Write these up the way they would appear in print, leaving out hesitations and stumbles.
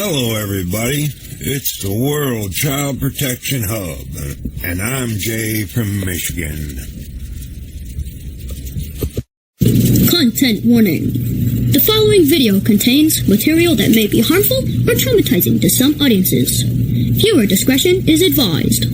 Hello, everybody. It's the World Child Protection Hub, and I'm Jay from Michigan. Content warning. The following video contains material that may be harmful or traumatizing to some audiences. Viewer discretion is advised.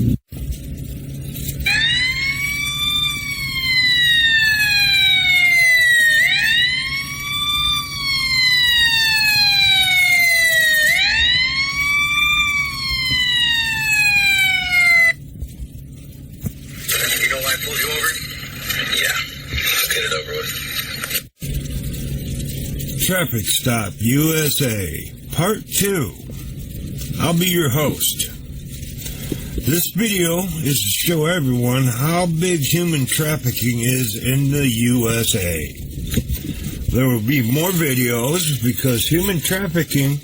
You know why I pulled you over? Yeah, let's get it over with. Traffic Stop USA, Part 2. I'll be your host. This video is to show everyone how big human trafficking is in the USA. There will be more videos because human trafficking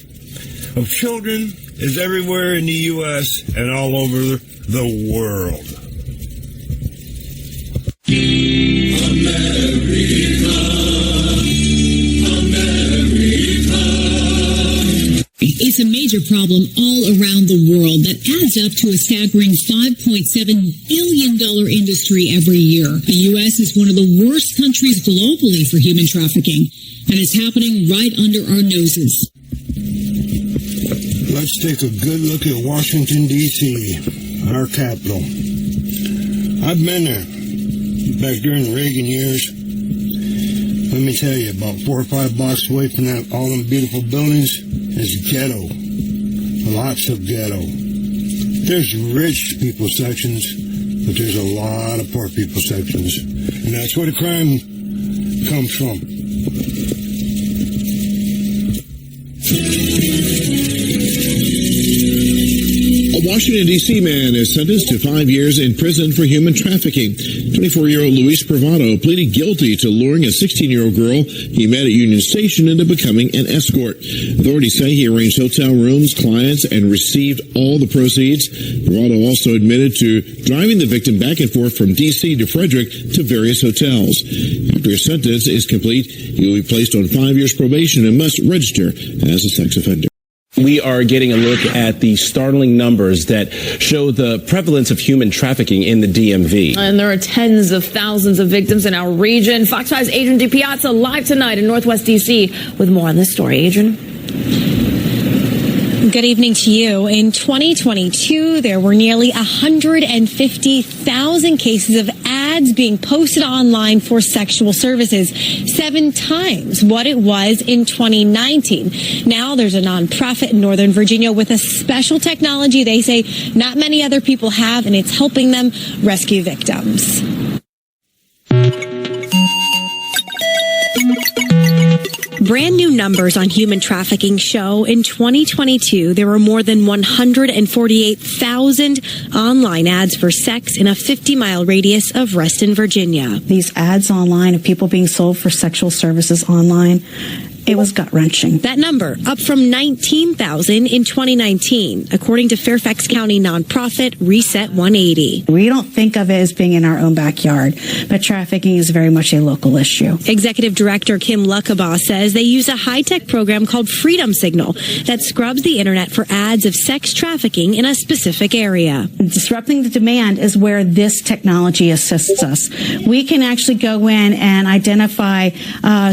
of children is everywhere in the US and all over the world. It's a major problem all around the world that adds up to a staggering $5.7 billion industry every year. The U.S. is one of the worst countries globally for human trafficking, and it's happening right under our noses. Let's take a good look at Washington, D.C., our capital. I've been there back during the Reagan years. Let me tell you, about 4 or 5 blocks away from that, all them beautiful buildings is ghetto. Lots of ghetto. There's rich people sections, but there's a lot of poor people sections. And that's where the crime comes from. A Washington, D.C. man is sentenced to 5 years in prison for human trafficking. 24-year-old Luis Privado pleaded guilty to luring a 16-year-old girl he met at Union Station into becoming an escort. Authorities say he arranged hotel rooms, clients, and received all the proceeds. Privado also admitted to driving the victim back and forth from D.C. to Frederick to various hotels. After his sentence is complete, he will be placed on 5 years probation and must register as a sex offender. We are getting a look at the startling numbers that show the prevalence of human trafficking in the DMV. And there are tens of thousands of victims in our region. Fox 5's Adrian DiPiazza live tonight in Northwest D.C. with more on this story. Adrian? Good evening to you. In 2022, there were nearly 150,000 cases of ads being posted online for sexual services, 7 times what it was in 2019. Now there's a nonprofit in Northern Virginia with a special technology they say not many other people have, and it's helping them rescue victims. Brand new numbers on human trafficking show in 2022 there were more than 148,000 online ads for sex in a 50-mile radius of Reston, Virginia. These ads online of people being sold for sexual services online, it was gut-wrenching. That number up from 19,000 in 2019, according to Fairfax County nonprofit Reset 180. We don't think of it as being in our own backyard, but trafficking is very much a local issue. Executive Director Kim Luckabah says they use a high-tech program called Freedom Signal that scrubs the internet for ads of sex trafficking in a specific area. Disrupting the demand is where this technology assists us. We can actually go in and identify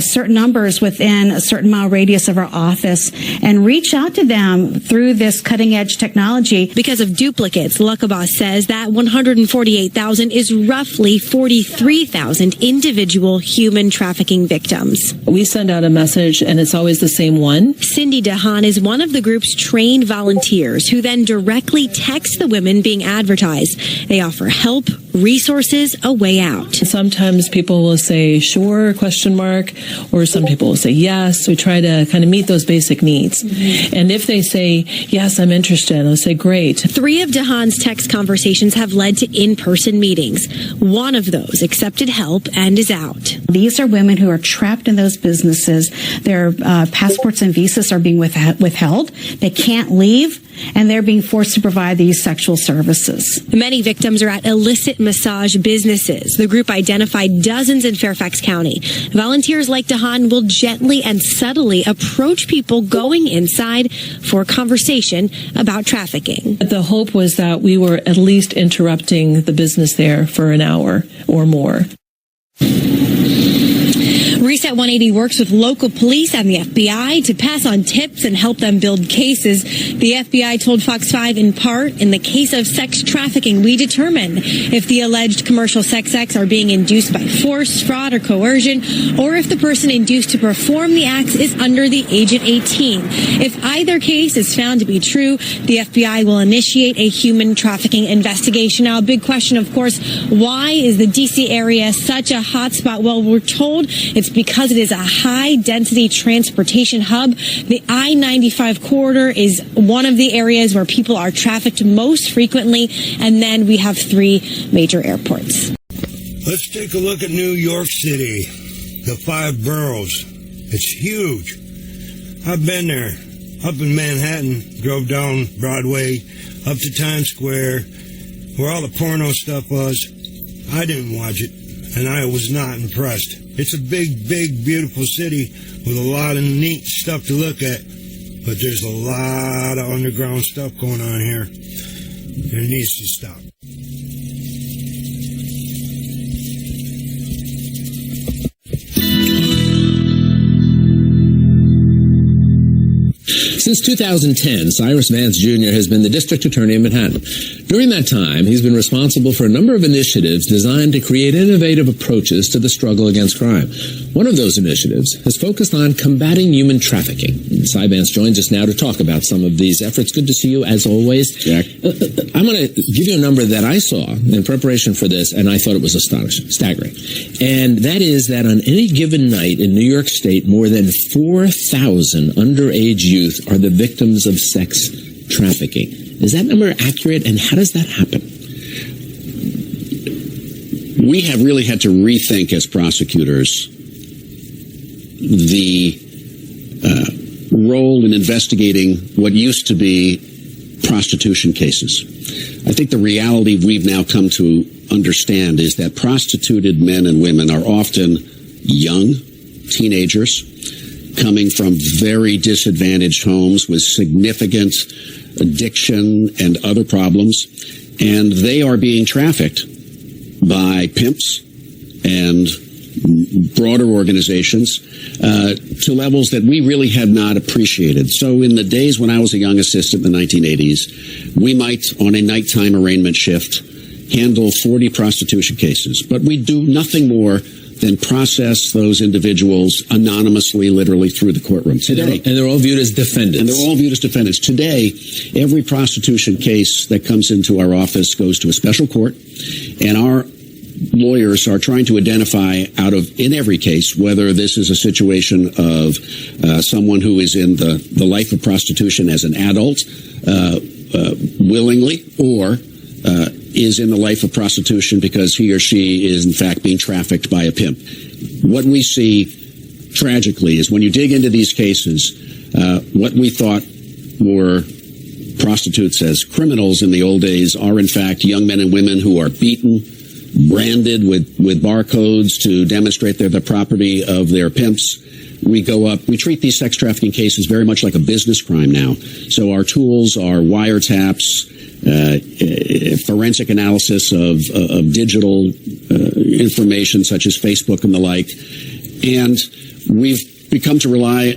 certain numbers within a certain mile radius of our office and reach out to them through this cutting-edge technology. Because of duplicates, Luckabah says that 148,000 is roughly 43,000 individual human trafficking victims. We send out a message, and it's always the same one. Cindy DeHaan is one of the group's trained volunteers who then directly text the women being advertised. They offer help, resources, a way out. Sometimes people will say, sure, question mark, or some people will say, yes. We try to kind of meet those basic needs. And if they say, yes, I'm interested, I'll say, great. 3 of DeHaan's text conversations have led to in-person meetings. One of those accepted help and is out. These are women who are trapped in those businesses. Their passports and visas are being withheld. They can't leave, and they're being forced to provide these sexual services. Many victims are at illicit massage businesses. The group identified dozens in Fairfax County. Volunteers like DeHaan will gently and and subtly approach people going inside for a conversation about trafficking. The hope was that we were at least interrupting the business there for an hour or more. Reset 180 works with local police and the FBI to pass on tips and help them build cases. The FBI told Fox 5 in part, in the case of sex trafficking, we determine if the alleged commercial sex acts are being induced by force, fraud, or coercion, or if the person induced to perform the acts is under the age of 18. If either case is found to be true, the FBI will initiate a human trafficking investigation. Now, a big question, of course, why is the D.C. area such a hot spot? Well, we're told it's because it is a high-density transportation hub. The I-95 corridor is one of the areas where people are trafficked most frequently, and then we have 3 major airports. Let's take a look at New York City, the 5 boroughs. It's huge. I've been there, up in Manhattan, drove down Broadway, up to Times Square, where all the porno stuff was. I didn't watch it, and I was not impressed. It's a big, big, beautiful city with a lot of neat stuff to look at, but there's a lot of underground stuff going on here, and it needs to stop. Since 2010, Cyrus Vance Jr. has been the district attorney of Manhattan. During that time, he's been responsible for a number of initiatives designed to create innovative approaches to the struggle against crime. One of those initiatives has focused on combating human trafficking. Cy Vance joins us now to talk about some of these efforts. Good to see you, as always. Jack. I'm going to give you a number that I saw in preparation for this, and I thought it was astonishing, staggering. And that is that on any given night in New York State, more than 4,000 underage youth are the victims of sex trafficking. Is that number accurate, and how does that happen? We have really had to rethink as prosecutors the role in investigating what used to be prostitution cases. I think the reality we've now come to understand is that prostituted men and women are often young teenagers coming from very disadvantaged homes with significant addiction and other problems, and they are being trafficked by pimps and broader organizations to levels that we really had not appreciated. So in the days when I was a young assistant in the 1980s, we might, on a nighttime arraignment shift, handle 40 prostitution cases, but we do nothing more than process those individuals anonymously, literally through the courtroom. Today, and they're all viewed as defendants. And they're all viewed as defendants. Today, every prostitution case that comes into our office goes to a special court, and our lawyers are trying to identify in every case, whether this is a situation of someone who is in the life of prostitution as an adult, willingly, or is in the life of prostitution because he or she is in fact being trafficked by a pimp. What we see tragically is when you dig into these cases, what we thought were prostitutes as criminals in the old days are in fact young men and women who are beaten, branded with barcodes to demonstrate they're the property of their pimps. We treat these sex trafficking cases very much like a business crime now. So our tools are wiretaps, forensic analysis of digital information such as Facebook and the like, and we've become to rely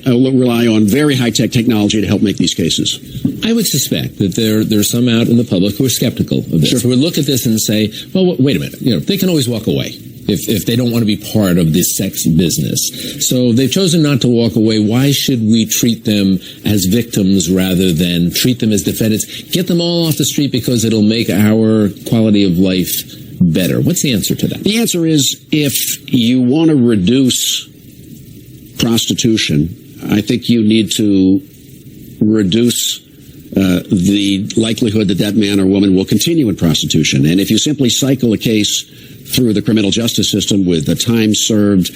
on very high-tech technology to help make these cases. I would suspect that there's some out in the public who are skeptical of this. Sure. Who would look at this and say, well, wait a minute, they can always walk away if they don't want to be part of this sex business. So they've chosen not to walk away. Why should we treat them as victims rather than treat them as defendants? Get them all off the street because it'll make our quality of life better. What's the answer to that? The answer is, if you want to reduce prostitution, I think you need to reduce the likelihood that man or woman will continue in prostitution. And if you simply cycle a case through the criminal justice system with a time served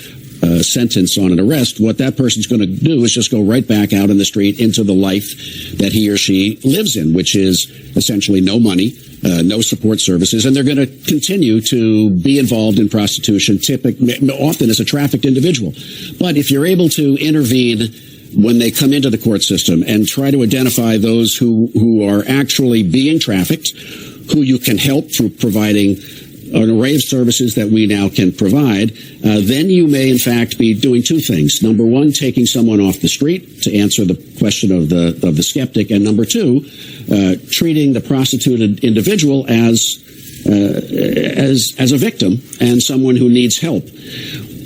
sentence on an arrest, what that person's going to do is just go right back out in the street into the life that he or she lives in, which is essentially no money, no support services, and they're going to continue to be involved in prostitution, often as a trafficked individual. But if you're able to intervene when they come into the court system and try to identify those who are actually being trafficked, who you can help through providing an array of services that we now can provide, then you may in fact be doing two things. Number one, taking someone off the street to answer the question of the skeptic, and number two, treating the prostituted individual as a victim and someone who needs help.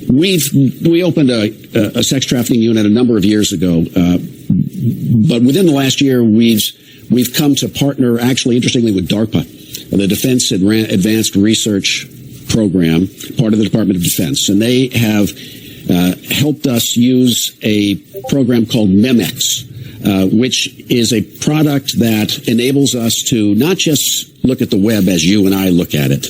We opened a sex trafficking unit a number of years ago, but within the last year we've come to partner, actually interestingly, with DARPA, the Defense Advanced Research Program, part of the Department of Defense, and they have helped us use a program called Memex, which is a product that enables us to not just look at the web as you and I look at it,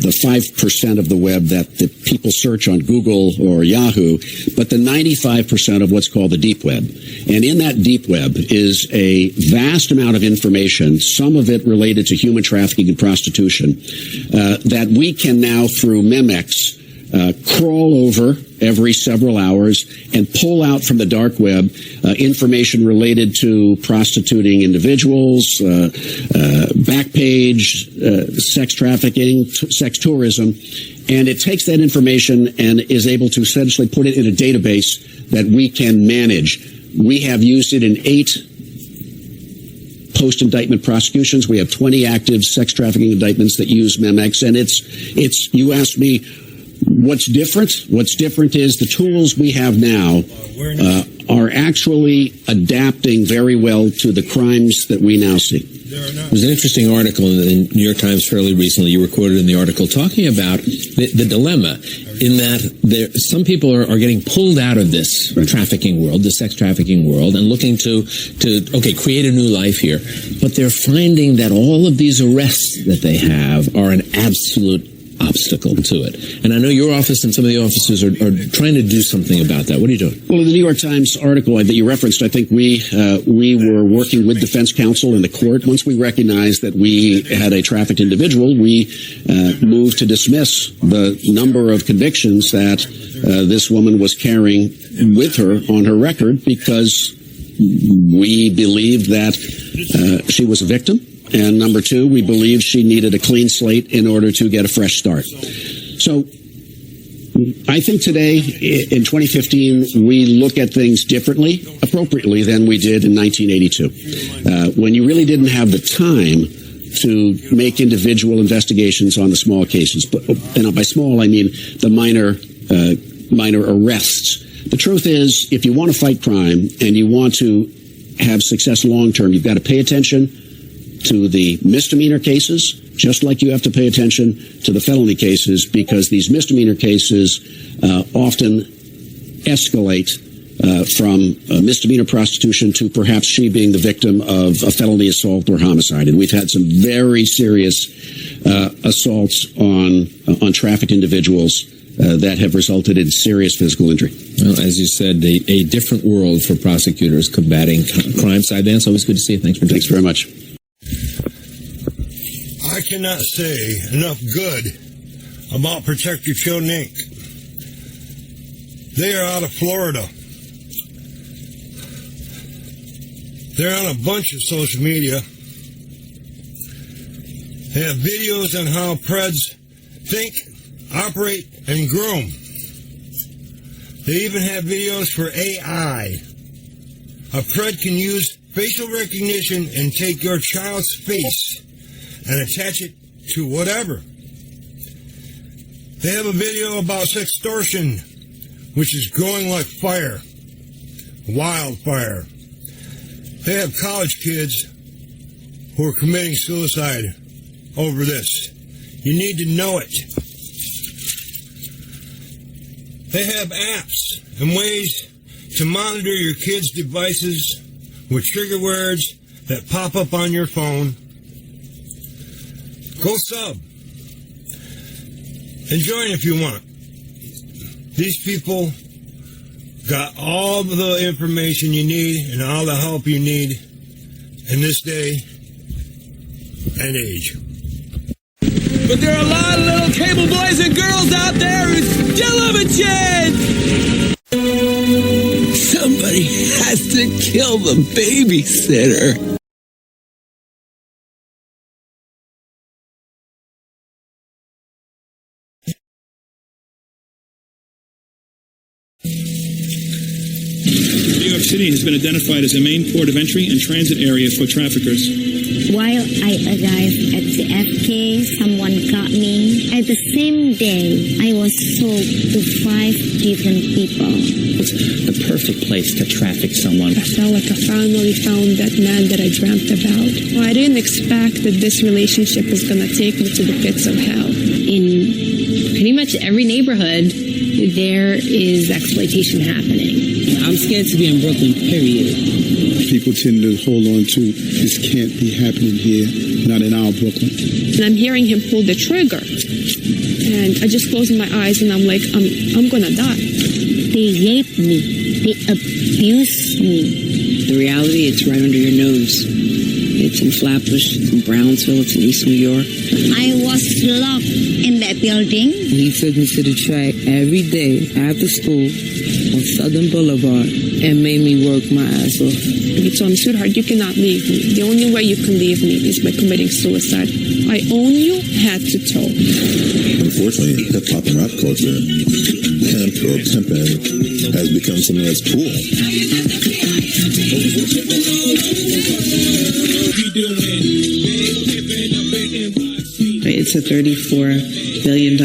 the 5% of the web that the people search on Google or Yahoo, but the 95% of what's called the deep web. And in that deep web is a vast amount of information, some of it related to human trafficking and prostitution, that we can now, through Memex, crawl over every several hours and pull out from the dark web information related to prostituting individuals, Backpage, sex trafficking, sex tourism, and it takes that information and is able to essentially put it in a database that we can manage. We have used it in 8 post-indictment prosecutions. We have 20 active sex trafficking indictments that use Memex, and it's. You asked me, what's different? What's different is the tools we have now are actually adapting very well to the crimes that we now see. There was an interesting article in the New York Times fairly recently. You were quoted in the article talking about the dilemma in that some people are getting pulled out of this trafficking world, the sex trafficking world, and looking to create a new life here. But they're finding that all of these arrests that they have are an absolute obstacle to it. And I know your office and some of the officers are trying to do something about that. What are you doing? Well, in the New York Times article that you referenced, I think we were working with defense counsel in the court. Once we recognized that we had a trafficked individual, we moved to dismiss the number of convictions that this woman was carrying with her on her record, because we believed that she was a victim. And number two, we believed she needed a clean slate in order to get a fresh start. So I think today, in 2015, we look at things differently, appropriately, than we did in 1982, when you really didn't have the time to make individual investigations on the small cases. And by small, I mean the minor arrests. The truth is, if you want to fight crime and you want to have success long term, you've got to pay attention to the misdemeanor cases, just like you have to pay attention to the felony cases, because these misdemeanor cases often escalate from misdemeanor prostitution to perhaps she being the victim of a felony assault or homicide. And we've had some very serious assaults on trafficked individuals that have resulted in serious physical injury. Well, as you said, a different world for prosecutors combating crime. Cy Vance, always good to see you. Thanks very much. I cannot say enough good about Protect Your Children, Inc. They are out of Florida. They're on a bunch of social media. They have videos on how Preds think, operate, and groom. They even have videos for AI. A Pred can use facial recognition and take your child's face and attach it to whatever. They have a video about sextortion, which is growing like fire, wildfire. They have college kids who are committing suicide over this. You need to know it. They have apps and ways to monitor your kids' devices with trigger words that pop up on your phone. Go sub and join if you want. These people got all the information you need and all the help you need in this day and age. But there are a lot of little cable boys and girls out there who still have a chance! Somebody has to kill the babysitter. New York City has been identified as a main port of entry and transit area for traffickers. While I arrived at the FK, someone got me. At the same day, I was sold to 5 different people. It's the perfect place to traffic someone. I felt like I finally found that man that I dreamt about. Well, I didn't expect that this relationship was going to take me to the pits of hell. In pretty much every neighborhood, there is exploitation happening. I'm scared to be in Brooklyn, period. People tend to hold on to, this can't be happening here, not in our Brooklyn. And I'm hearing him pull the trigger. And I just close my eyes and I'm like, I'm gonna die. They raped me. They abused me. The reality, it's right under your nose. It's in Flatbush, it's in Brownsville, it's in East New York. I was locked in that building. He took me to the track every day after school on Southern Boulevard and made me work my ass off. He told me, sweetheart, you cannot leave me. The only way you can leave me is by committing suicide. I own you, head to toe. Unfortunately, hip-hop and rap culture, pimp or pimping, has become something that's cool. It's a $34 billion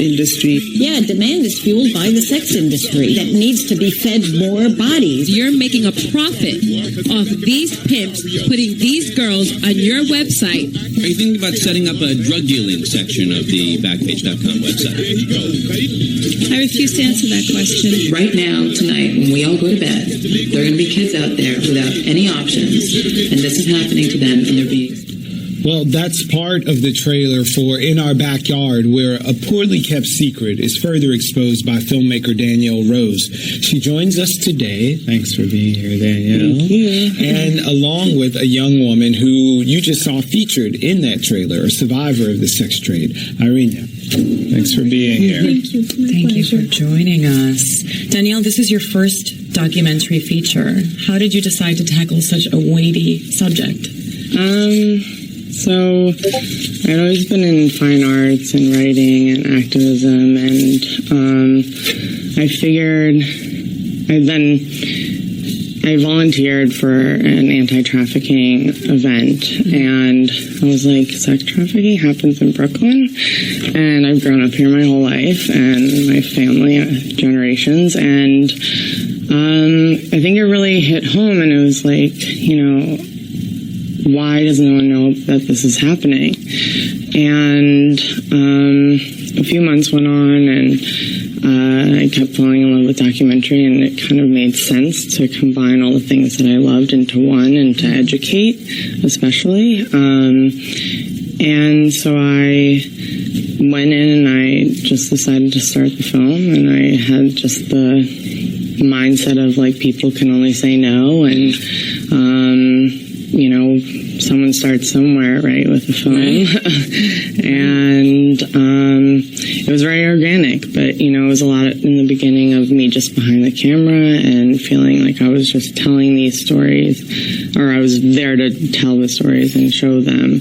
industry. Yeah, demand is fueled by the sex industry that needs to be fed more bodies. You're making a profit off these pimps putting these girls on your website. Are you thinking about setting up a drug dealing section of the Backpage.com website? I refuse to answer that question. Right now, tonight, when we all go to bed, there are going to be kids out there without any options, and this is happening to them, and they're being... Well, that's part of the trailer for In Our Backyard, where a poorly kept secret is further exposed by filmmaker Danielle Rose. She joins us today. Thanks for being here, Danielle. Thank you. And along with a young woman who you just saw featured in that trailer, a survivor of the sex trade, Irina. Thanks for being here. Thank you. Thank you for joining us. Danielle, this is your first documentary feature. How did you decide to tackle such a weighty subject? So, I'd always been in fine arts and writing and activism, and I figured I volunteered for an anti-trafficking event, and I was like, sex trafficking happens in Brooklyn, and I've grown up here my whole life, and my family, generations, and I think it really hit home, and it was like, you know, why does no one know that this is happening? And a few months went on, and I kept falling in love with documentary, and it kind of made sense to combine all the things that I loved into one and to educate, especially. And so I went in and I just decided to start the film, and I had just the mindset of like, people can only say no, and you know, someone starts somewhere, right, with a film. And it was very organic, but, you know, it was a lot in the beginning of me just behind the camera and feeling like I was just telling these stories, or I was there to tell the stories and show them.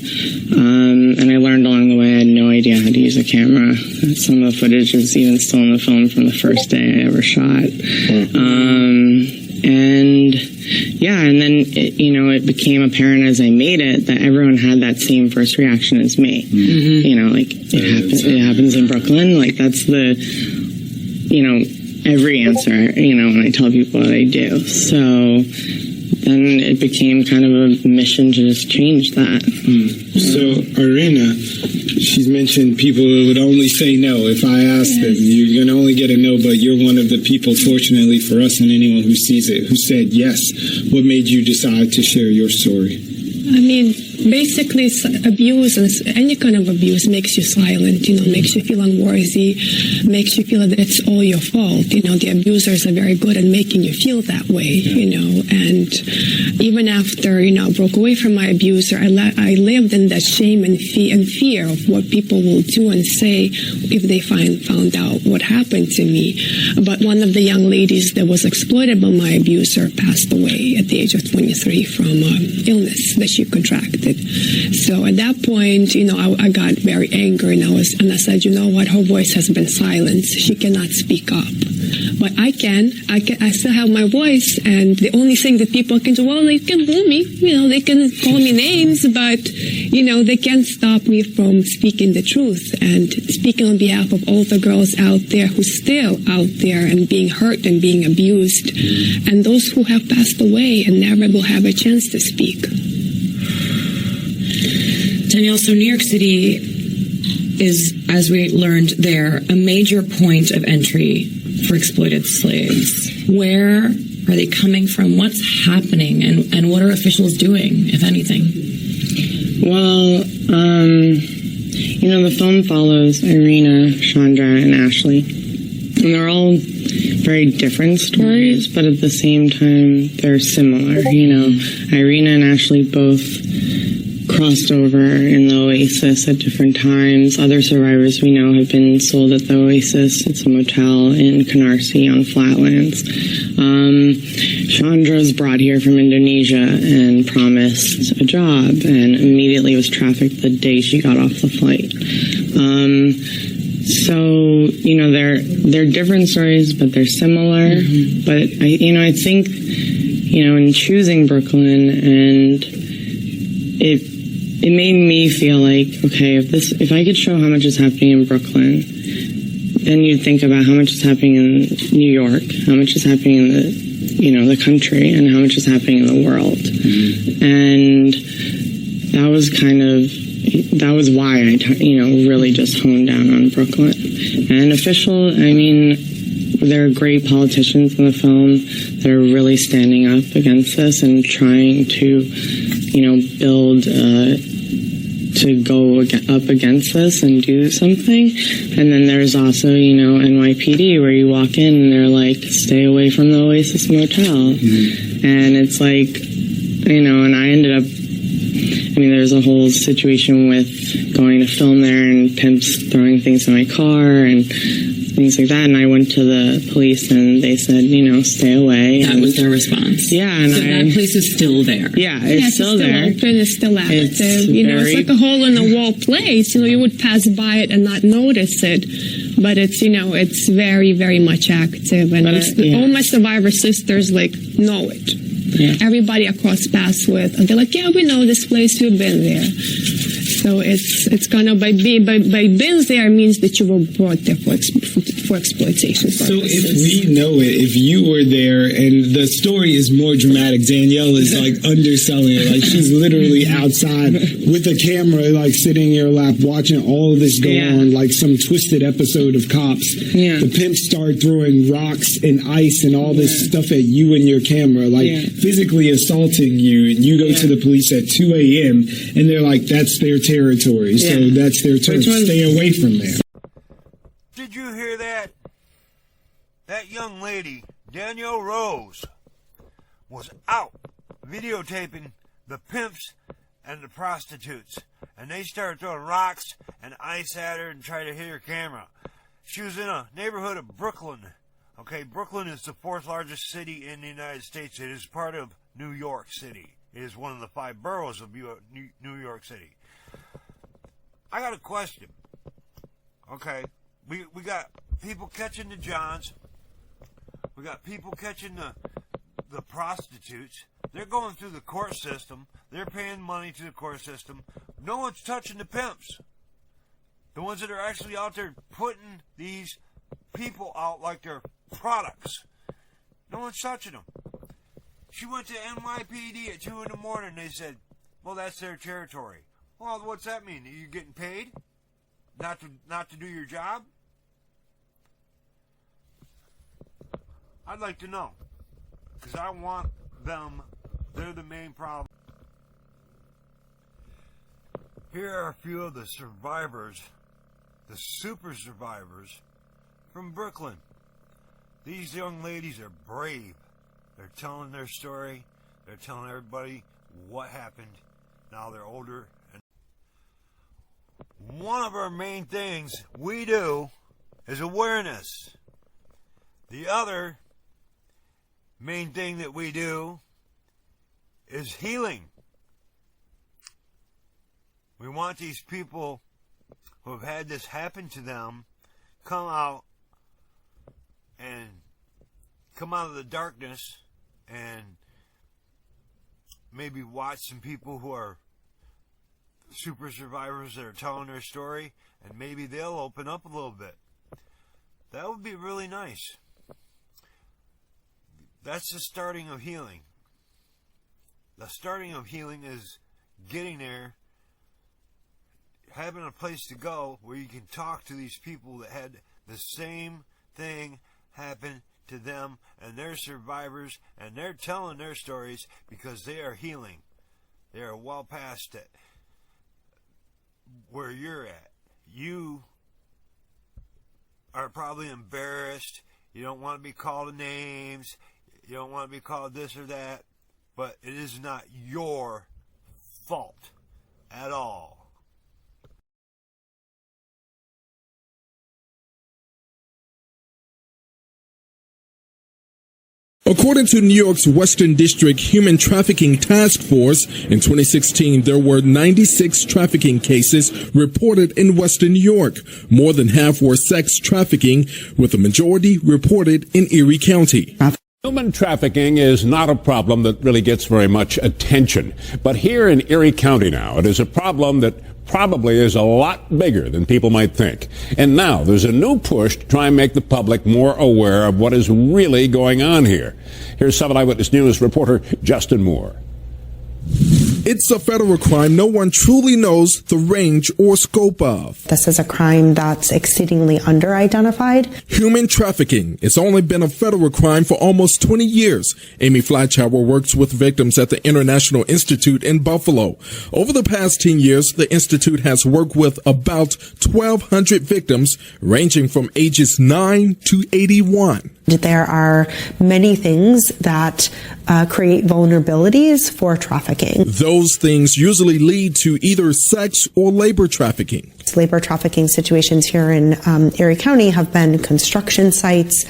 And I learned along the way I had no idea how to use a camera. Some of the footage is even still in the film from the first day I ever shot. And yeah, and then it became apparent as I made it that everyone had that same first reaction as me. Mm-hmm. You know, like it happens in Brooklyn. Like that's the, every answer. When I tell people what I do. So then it became kind of a mission to just change that. So Irina, she's mentioned people would only say no. If I ask them, you're going to only get a no, but you're one of the people, fortunately for us and anyone who sees it, who said yes. What made you decide to share your story? I mean, basically, abuse, any kind of abuse makes you silent, makes you feel unworthy, makes you feel that it's all your fault. The abusers are very good at making you feel that way, and even after, I broke away from my abuser, I lived in that shame and fear of what people will do and say if they found out what happened to me. But one of the young ladies that was exploited by my abuser passed away at the age of 23 from illness that she contracted. So at that point, I got very angry, and I said, you know what, her voice has been silenced. She cannot speak up. But I still have my voice, and the only thing that people can do, well, they can boo me, they can call me names, but, they can't stop me from speaking the truth and speaking on behalf of all the girls out there who's still out there and being hurt and being abused, and those who have passed away and never will have a chance to speak. Danielle, so New York City is, as we learned there, a major point of entry for exploited slaves. Where are they coming from? What's happening? And what are officials doing, if anything? Well, the film follows Irina, Chandra, and Ashley. And they're all very different stories, but at the same time, they're similar. Irina and Ashley both crossed over in the Oasis at different times. Other survivors we know have been sold at the Oasis. It's a motel in Canarsie on Flatlands. Chandra's brought here from Indonesia and promised a job and immediately was trafficked the day she got off the flight. So, they're different stories, but they're similar. Mm-hmm. But I think, in choosing Brooklyn, and it made me feel like, okay, if I could show how much is happening in Brooklyn, then you'd think about how much is happening in New York, how much is happening in the country, and how much is happening in the world. Mm-hmm. And that was why I, really just honed down on Brooklyn. And there are great politicians in the film that are really standing up against this and trying to, build to go up against this and do something. And then there's also, NYPD, where you walk in and they're like, stay away from the Oasis Motel. Mm-hmm. And it's like, and I ended up, there's a whole situation with going to film there and Pimps throwing things in my car and things like that. And I went to the police and they said, stay away. That was their response. Yeah. And so that place is still there. Yeah, it's still there. Open, it's still active. It's like a hole in the wall place. You would pass by it and not notice it. But it's, it's very, very much active. And all my survivor sisters, know it. Yeah. Everybody I cross paths with, and they're like, yeah, we know this place, we've been there. So it's kind of by being there means that you were brought there for exploitation purposes. So if we know it, if you were there, and the story is more dramatic, Danielle is underselling it. She's literally outside with a camera, sitting in your lap, watching all of this go on, like some twisted episode of Cops. Yeah. The pimps start throwing rocks and ice and all this stuff at you and your camera, physically assaulting you, and you go to the police at 2 a.m. and they're like, that's their territory, so that's their turn. Stay away from there. Did you hear that? That young lady, Danielle Rose, was out videotaping the pimps and the prostitutes, and they started throwing rocks and ice at her and trying to hit her camera. She was in a neighborhood of Brooklyn. Okay, Brooklyn is the fourth largest city in the United States. It is part of New York City. It is one of the 5 boroughs of New York City. I got a question. Okay, we got people catching the Johns. We got people catching the prostitutes. They're going through the court system. They're paying money to the court system. No one's touching the pimps. The ones that are actually out there putting these people out like they're products. No one's touching them. She went to NYPD at 2 in the morning. They said, well, that's their territory. Well, what's that mean? Are you getting paid not to do your job? I'd like to know, because I want them. They're the main problem. Here are a few of the survivors, the super survivors from Brooklyn. These young ladies are brave. They're telling their story. They're telling everybody what happened. Now they're older. And one of our main things we do is awareness. The other main thing that we do is healing. We want these people who have had this happen to them come out of the darkness and maybe watch some people who are super survivors that are telling their story, and maybe they'll open up a little bit. That would be really nice. That's the starting of healing. The starting of healing is getting there, having a place to go where you can talk to these people that had the same thing happen to them, and they're survivors, and they're telling their stories because they are healing. They are well past it. Where you're at. You are probably embarrassed. You don't want to be called names. You don't want to be called this or that. But it is not your fault at all. According to New York's Western District Human Trafficking Task Force, in 2016, there were 96 trafficking cases reported in Western New York. More than half were sex trafficking, with a majority reported in Erie County. Human trafficking is not a problem that really gets very much attention. But here in Erie County now, it is a problem that probably is a lot bigger than people might think. And now there's a new push to try and make the public more aware of what is really going on here. Here's 7 Eyewitness News reporter Justin Moore. It's a federal crime no one truly knows the range or scope of. This is a crime that's exceedingly under-identified. Human trafficking. It's only been a federal crime for almost 20 years. Amy Flatchower works with victims at the International Institute in Buffalo. Over the past 10 years, the Institute has worked with about 1,200 victims, ranging from ages 9 to 81. There are many things that create vulnerabilities for trafficking. Those things usually lead to either sex or labor trafficking. Labor trafficking situations here in Erie County have been construction sites,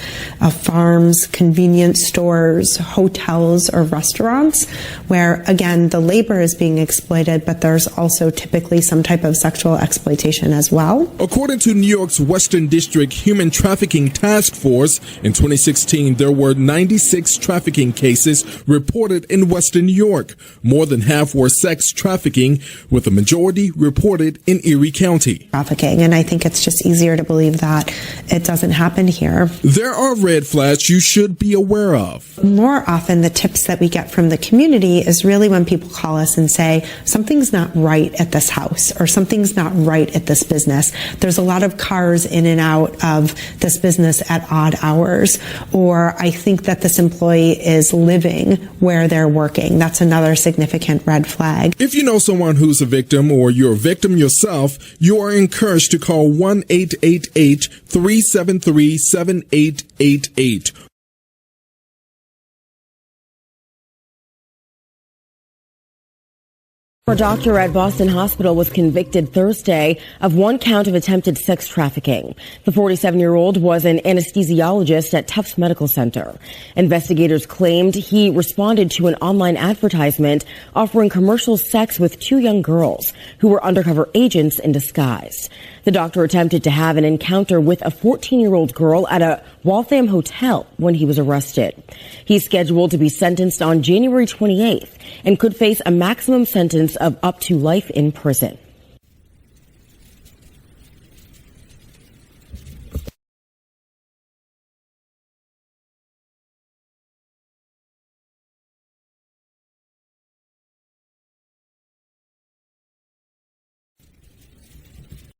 farms, convenience stores, hotels, or restaurants, where, again, the labor is being exploited, but there's also typically some type of sexual exploitation as well. According to New York's Western District Human Trafficking Task Force, in 2016, there were 96 trafficking cases reported in Western New York. More than half were sex trafficking, with a majority reported in Erie County. Trafficking, and I think it's just easier to believe that it doesn't happen here. There are red flags you should be aware of. More often, the tips that we get from the community is really when people call us and say, something's not right at this house, or something's not right at this business. There's a lot of cars in and out of this business at odd hours, or I think that this employee is living where they're working. That's another significant red flag. If you know someone who's a victim, or you're a victim yourself, you are encouraged to call 1-888-373-7888. A doctor at Boston Hospital was convicted Thursday of 1 count of attempted sex trafficking. The 47-year-old was an anesthesiologist at Tufts Medical Center. Investigators claimed he responded to an online advertisement offering commercial sex with 2 young girls who were undercover agents in disguise. The doctor attempted to have an encounter with a 14-year-old girl at a Waltham hotel when he was arrested. He's scheduled to be sentenced on January 28th and could face a maximum sentence of up to life in prison.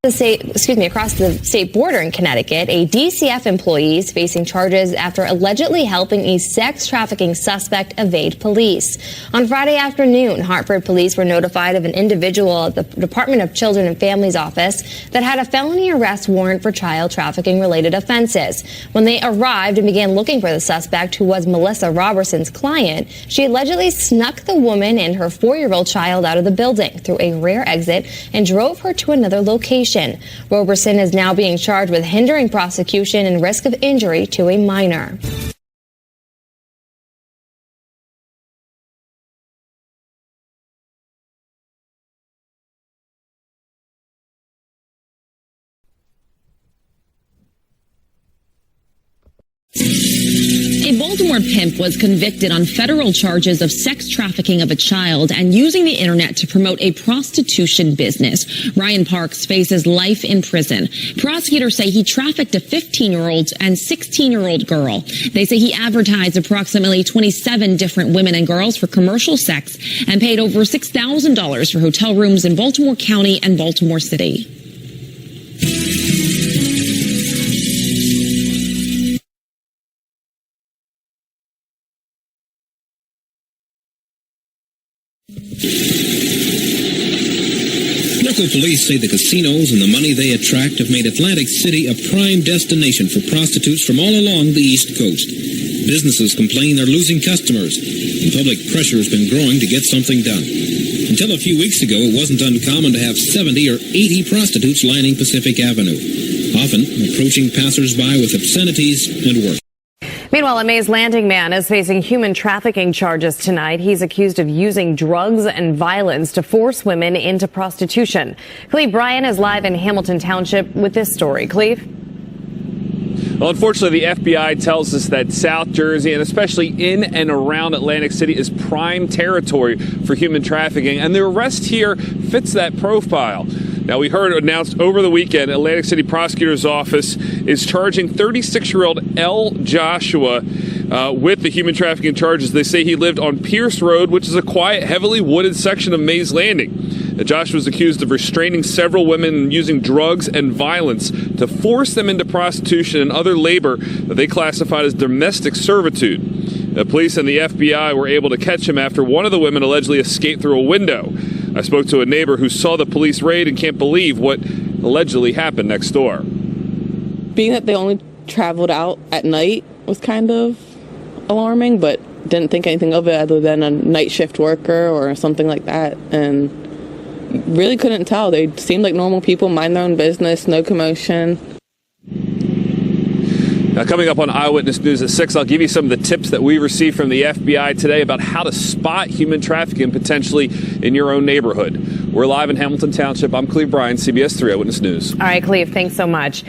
Across the state border in Connecticut, a DCF employee is facing charges after allegedly helping a sex trafficking suspect evade police. On Friday afternoon, Hartford police were notified of an individual at the Department of Children and Families office that had a felony arrest warrant for child trafficking related offenses. When they arrived and began looking for the suspect, who was Melissa Robertson's client, she allegedly snuck the woman and her 4-year-old child out of the building through a rear exit and drove her to another location. Roberson is now being charged with hindering prosecution and risk of injury to a minor. A Baltimore pimp was convicted on federal charges of sex trafficking of a child and using the internet to promote a prostitution business. Ryan Parks faces life in prison. Prosecutors say he trafficked a 15-year-old and 16-year-old girl. They say he advertised approximately 27 different women and girls for commercial sex and paid over $6,000 for hotel rooms in Baltimore County and Baltimore City. Local police say the casinos and the money they attract have made Atlantic City a prime destination for prostitutes from all along the East Coast. Businesses complain they're losing customers, and public pressure has been growing to get something done. Until a few weeks ago, it wasn't uncommon to have 70 or 80 prostitutes lining Pacific Avenue, often approaching passers-by with obscenities and worse. Meanwhile, a Mays Landing man is facing human trafficking charges tonight. He's accused of using drugs and violence to force women into prostitution. Cleve Bryan is live in Hamilton Township with this story. Cleve? Well, unfortunately, the FBI tells us that South Jersey, and especially in and around Atlantic City, is prime territory for human trafficking, and the arrest here fits that profile. Now, we heard announced over the weekend, Atlantic City Prosecutor's Office is charging 36-year-old L. Joshua with the human trafficking charges. They say he lived on Pierce Road, which is a quiet, heavily wooded section of Mays Landing. Joshua was accused of restraining several women and using drugs and violence to force them into prostitution and other labor that they classified as domestic servitude. The police and the FBI were able to catch him after one of the women allegedly escaped through a window. I spoke to a neighbor who saw the police raid and can't believe what allegedly happened next door. Being that they only traveled out at night was kind of alarming, but didn't think anything of it other than a night shift worker or something like that, and really couldn't tell. They seemed like normal people, mind their own business, no commotion. Now, coming up on Eyewitness News at 6, I'll give you some of the tips that we received from the FBI today about how to spot human trafficking potentially in your own neighborhood. We're live in Hamilton Township. I'm Cleve Bryan, CBS 3 Eyewitness News. All right, Cleve, thanks so much.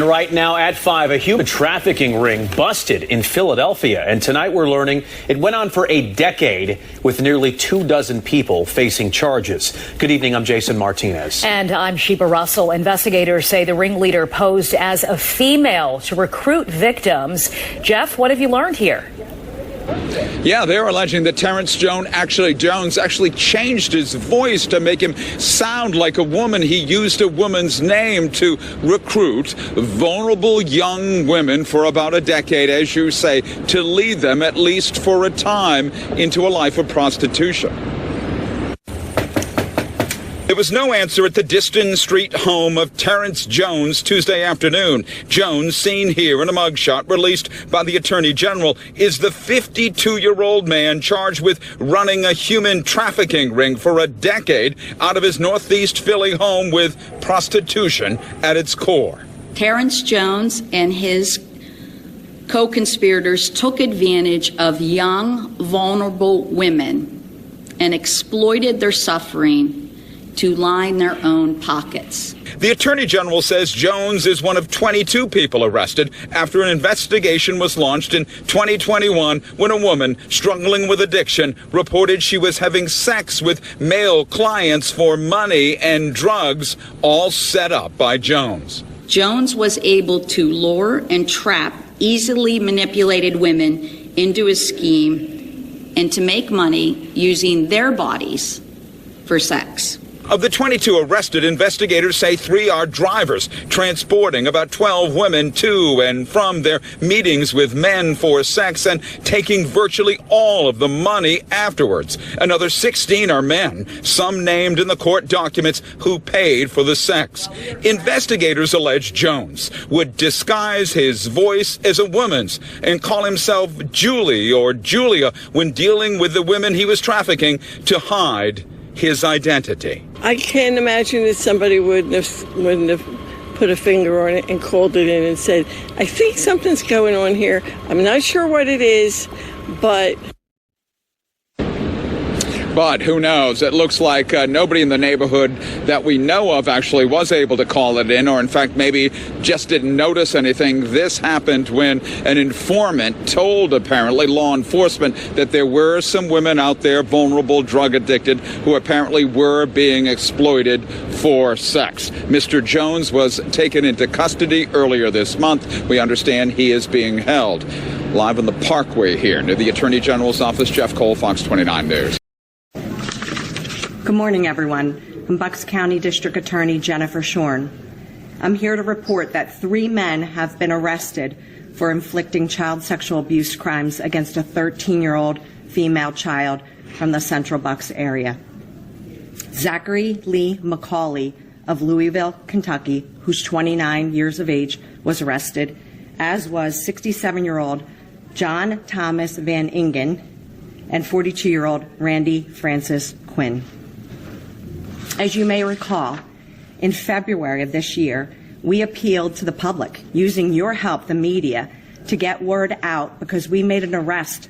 Right now at 5, a human trafficking ring busted in Philadelphia. And tonight we're learning it went on for a decade with nearly 24 people facing charges. Good evening, I'm Jason Martinez. And I'm Sheba Russell. Investigators say the ringleader posed as a female to recruit victims. Jeff, what have you learned here? Yeah, they're alleging that Terrence Jones actually changed his voice to make him sound like a woman. He used a woman's name to recruit vulnerable young women for about a decade, as you say, to lead them, at least for a time, into a life of prostitution. There was no answer at the Diston Street home of Terrence Jones Tuesday afternoon. Jones, seen here in a mugshot released by the Attorney General, is the 52-year-old man charged with running a human trafficking ring for a decade out of his Northeast Philly home with prostitution at its core. Terrence Jones and his co-conspirators took advantage of young, vulnerable women and exploited their suffering to line their own pockets. The Attorney General says Jones is one of 22 people arrested after an investigation was launched in 2021 when a woman struggling with addiction reported she was having sex with male clients for money and drugs, all set up by Jones. Jones was able to lure and trap easily manipulated women into his scheme and to make money using their bodies for sex. Of the 22 arrested, investigators say 3 are drivers, transporting about 12 women to and from their meetings with men for sex and taking virtually all of the money afterwards. Another 16 are men, some named in the court documents, who paid for the sex. Investigators allege Jones would disguise his voice as a woman's and call himself Julie or Julia when dealing with the women he was trafficking to hide his identity. I can't imagine that somebody wouldn't have put a finger on it and called it in and said, I think something's going on here. I'm not sure what it is, but who knows? It looks like nobody in the neighborhood that we know of actually was able to call it in, or in fact maybe just didn't notice anything. This happened when an informant told, apparently, law enforcement that there were some women out there, vulnerable, drug addicted, who apparently were being exploited for sex. Mr. Jones was taken into custody earlier this month. We understand he is being held. Live on the Parkway here near the Attorney General's office, Jeff Cole, Fox 29 News. Good morning, everyone. I'm Bucks County District Attorney Jennifer Shorn. I'm here to report that 3 men have been arrested for inflicting child sexual abuse crimes against a 13-year-old female child from the Central Bucks area. Zachary Lee McCauley of Louisville, Kentucky, who's 29 years of age, was arrested, as was 67-year-old John Thomas Van Ingen and 42-year-old Randy Francis Quinn. As you may recall, in February of this year, we appealed to the public, using your help, the media, to get word out because we made an arrest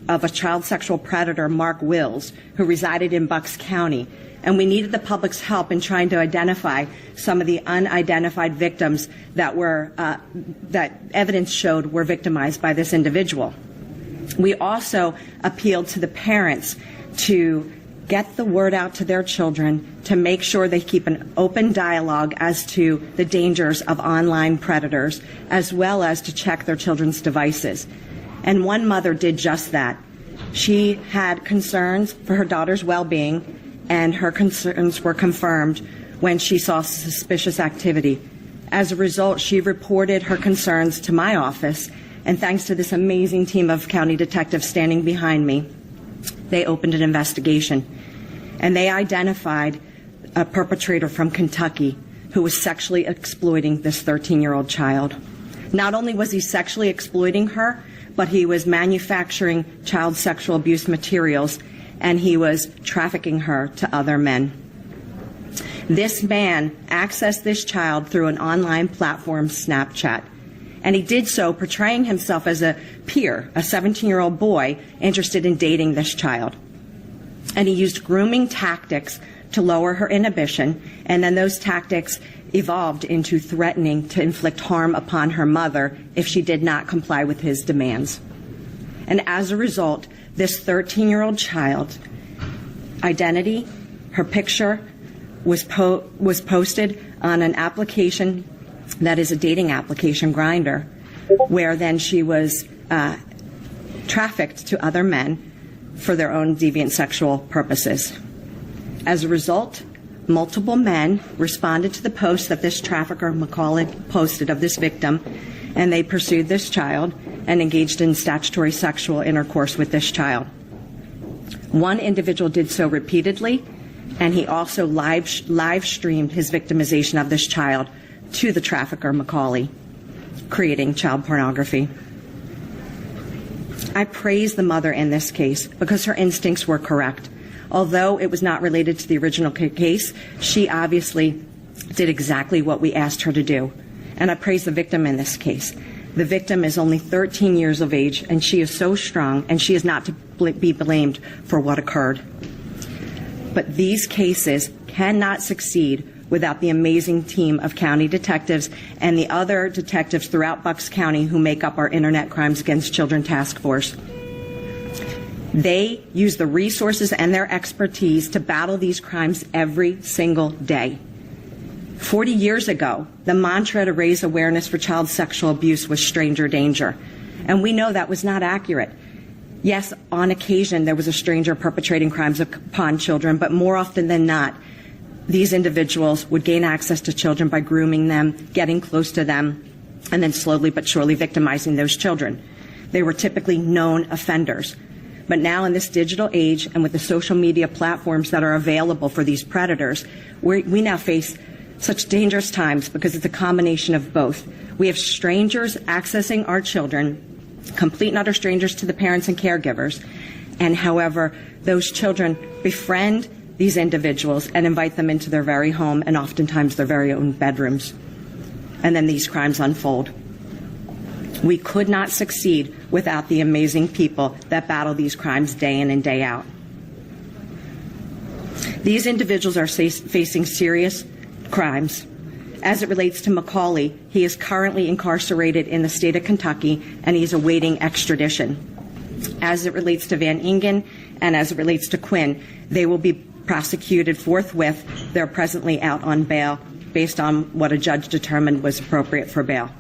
of a child sexual predator, Mark Wills, who resided in Bucks County. And we needed the public's help in trying to identify some of the unidentified victims that that evidence showed were victimized by this individual. We also appealed to the parents to get the word out to their children to make sure they keep an open dialogue as to the dangers of online predators, as well as to check their children's devices. And one mother did just that. She had concerns for her daughter's well-being, and her concerns were confirmed when she saw suspicious activity. As a result, she reported her concerns to my office, and thanks to this amazing team of county detectives standing behind me, they opened an investigation. And they identified a perpetrator from Kentucky who was sexually exploiting this 13-year-old child. Not only was he sexually exploiting her, but he was manufacturing child sexual abuse materials, and he was trafficking her to other men. This man accessed this child through an online platform, Snapchat, and he did so portraying himself as a peer, a 17-year-old boy interested in dating this child. And he used grooming tactics to lower her inhibition, and then those tactics evolved into threatening to inflict harm upon her mother if she did not comply with his demands. And as a result, this 13-year-old child's identity, her picture, was posted on an application that is a dating application, Grindr, where then she was trafficked to other men for their own deviant sexual purposes. As a result, multiple men responded to the post that this trafficker, McCauley, posted of this victim, and they pursued this child and engaged in statutory sexual intercourse with this child. One individual did so repeatedly, and he also live streamed his victimization of this child to the trafficker, McCauley, creating child pornography. I praise the mother in this case because her instincts were correct. Although it was not related to the original case, she obviously did exactly what we asked her to do. And I praise the victim in this case. The victim is only 13 years of age, and she is so strong, and she is not to be blamed for what occurred. But these cases cannot succeed without the amazing team of county detectives and the other detectives throughout Bucks County who make up our Internet Crimes Against Children Task Force. They use the resources and their expertise to battle these crimes every single day. 40 years ago, the mantra to raise awareness for child sexual abuse was stranger danger. And we know that was not accurate. Yes, on occasion, there was a stranger perpetrating crimes upon children, but more often than not, these individuals would gain access to children by grooming them, getting close to them, and then slowly but surely victimizing those children. They were typically known offenders. But now in this digital age and with the social media platforms that are available for these predators, we now face such dangerous times because it's a combination of both. We have strangers accessing our children, complete and utter strangers to the parents and caregivers, and however, those children befriend these individuals and invite them into their very home and oftentimes their very own bedrooms. And then these crimes unfold. We could not succeed without the amazing people that battle these crimes day in and day out. These individuals are facing serious crimes. As it relates to Macaulay, he is currently incarcerated in the state of Kentucky and he's awaiting extradition. As it relates to Van Ingen and as it relates to Quinn, they will be prosecuted forthwith. They're presently out on bail based on what a judge determined was appropriate for bail.